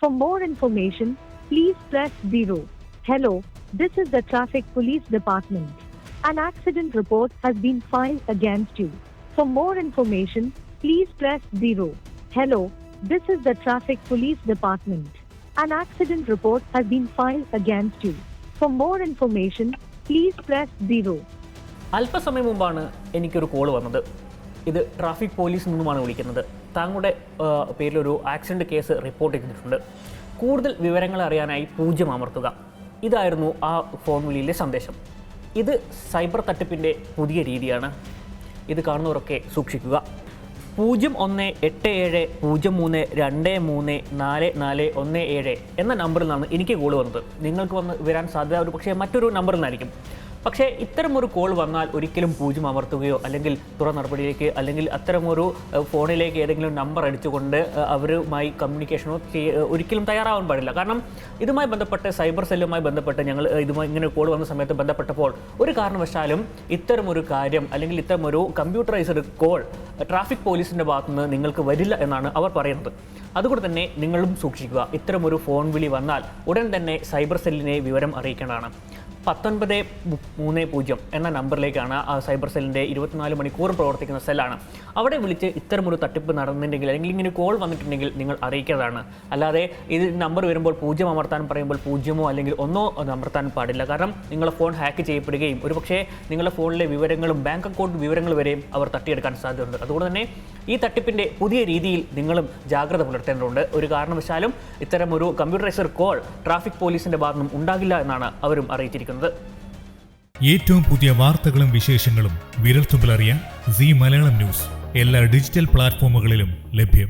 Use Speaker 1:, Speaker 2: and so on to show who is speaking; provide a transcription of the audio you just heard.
Speaker 1: For more information, please press 0. Hello, this is the Traffic Police Department. An accident report has been filed against you. For more information, please press 0. Hello, this is the Traffic Police Department. An accident report has been filed against you. For more information, please press 0.
Speaker 2: അല്പസമയം മുമ്പാണ് എനിക്കൊരു call വന്നത്. ഇത് traffic പോലീസിൽ നിന്നുമാണ് വിളിക്കുന്നത്. താങ്കളുടെ പേരിലൊരു accident case report ചെയ്തിട്ടുണ്ട്. കൂടുതൽ വിവരങ്ങൾ അറിയാനായി 0 അമർത്തുക. ഇതായിരുന്നു ആ ഫോൺ വിളിയിലെ സന്ദേശം. ഇത് സൈബർ തട്ടിപ്പിൻ്റെ പുതിയ രീതിയാണ്. ഇത് കാണുന്നവരൊക്കെ സൂക്ഷിക്കുക. 018703234417 എന്ന നമ്പറിൽ നിന്നാണ് എനിക്ക് കോൾ വന്നത്. നിങ്ങൾക്ക് വരാൻ സാധ്യത ഒരു പക്ഷേ മറ്റൊരു നമ്പറിൽ നിന്നായിരിക്കും. പക്ഷേ ഇത്തരമൊരു കോൾ വന്നാൽ ഒരിക്കലും 0 അമർത്തുകയോ അല്ലെങ്കിൽ തുറന്ന നടപടിയിലേക്ക് അല്ലെങ്കിൽ അത്തരമൊരു ഫോണിലേക്ക് ഏതെങ്കിലും നമ്പർ അടിച്ചുകൊണ്ട് അവരുമായി കമ്മ്യൂണിക്കേഷനോ ഒരിക്കലും തയ്യാറാവാൻ പാടില്ല. കാരണം ഇതുമായി ബന്ധപ്പെട്ട് സൈബർ സെല്ലുമായി ബന്ധപ്പെട്ട് ഞങ്ങൾ ഇതുമായി ഇങ്ങനെ കോൾ വന്ന സമയത്ത് ബന്ധപ്പെട്ടപ്പോൾ ഒരു കാരണവശാലും ഇത്തരമൊരു കാര്യം അല്ലെങ്കിൽ ഇത്തരമൊരു കമ്പ്യൂട്ടറൈസ്ഡ് കോൾ ട്രാഫിക് പോലീസിൻ്റെ ഭാഗത്തുനിന്ന് നിങ്ങൾക്ക് വരില്ല എന്നാണ് അവർ പറയുന്നത്. അതുകൊണ്ട് തന്നെ നിങ്ങളും സൂക്ഷിക്കുക. ഇത്തരമൊരു ഫോൺ വിളി വന്നാൽ ഉടൻ തന്നെ സൈബർ സെല്ലിനെ വിവരം അറിയിക്കേണ്ടതാണ്. 1930 എന്ന നമ്പറിലേക്കാണ് ആ സൈബർ സെല്ലിൻ്റെ 24 മണിക്കൂർ പ്രവർത്തിക്കുന്ന സെല്ലാണ്. അവിടെ വിളിച്ച് ഇത്തരമൊരു തട്ടിപ്പ് നടന്നിട്ടുണ്ടെങ്കിൽ അല്ലെങ്കിൽ ഇങ്ങനെ കോൾ വന്നിട്ടുണ്ടെങ്കിൽ നിങ്ങൾ അറിയിക്കേണ്ടതാണ്. അല്ലാതെ ഇത് നമ്പർ വരുമ്പോൾ 0 അമർത്താൻ പറയുമ്പോൾ 0 അല്ലെങ്കിൽ 1 അമർത്താൻ പാടില്ല. കാരണം നിങ്ങളുടെ ഫോൺ ഹാക്ക് ചെയ്യപ്പെടുകയും ഒരുപക്ഷേ നിങ്ങളുടെ ഫോണിലെ വിവരങ്ങളും ബാങ്ക് അക്കൗണ്ട് വിവരങ്ങൾ വരെയും അവർ തട്ടിയെടുക്കാൻ സാധ്യതയുണ്ട്. അതുകൊണ്ട് തന്നെ ഈ തട്ടിപ്പിൻ്റെ പുതിയ രീതിയിൽ നിങ്ങളും ജാഗ്രത പുലർത്തേണ്ടതുണ്ട്. ഒരു കാരണവശാലും ഇത്തരമൊരു കമ്പ്യൂട്ടറൈസ്ഡ് കോൾ ട്രാഫിക് പോലീസിൻ്റെ ഭാഗത്തുനിന്നും ഉണ്ടാകില്ല എന്നാണ് അവരും അറിയിച്ചിരിക്കുന്നത്.
Speaker 3: ഏറ്റവും പുതിയ വാർത്തകളും വിശേഷങ്ങളും വിരൽത്തുമ്പിലറിയാൻ സീ മലയാളം ന്യൂസ് എല്ലാ ഡിജിറ്റൽ പ്ലാറ്റ്ഫോമുകളിലും ലഭ്യം.